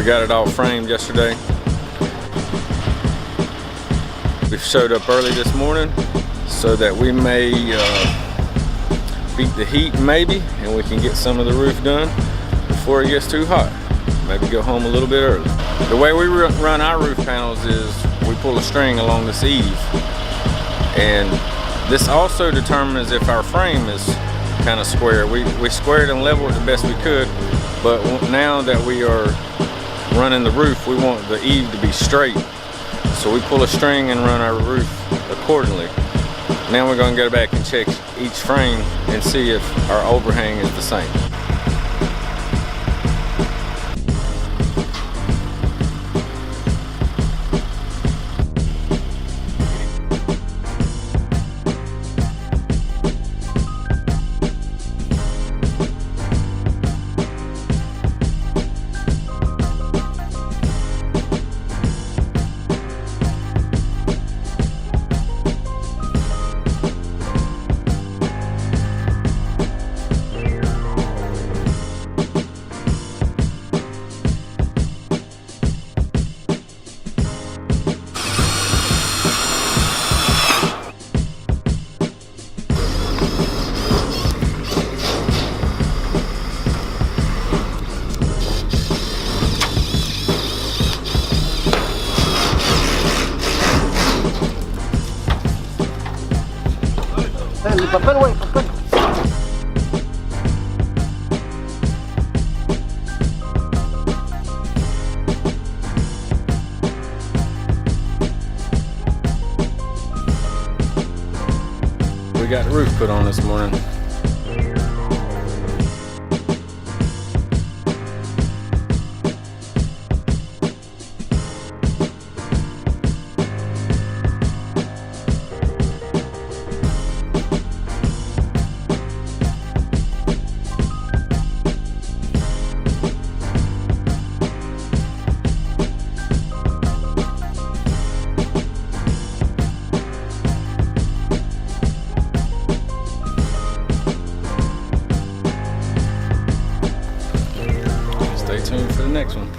got it all framed yesterday. We showed up early this morning so that we may beat the heat maybe, and we can get some of the roof done before it gets too hot. Maybe go home a little bit early. The way we run our roof panels is we pull a string along this eave, and this also determines if our frame is kind of square. We squared and leveled it the best we could, but now that we are running the roof, we want the eave to be straight. So we pull a string and run our roof accordingly. Now we're going to go back and check each frame and see if our overhang is the same. El papel, güey, papel. We got the roof put on this morning. Stay tuned for the next one.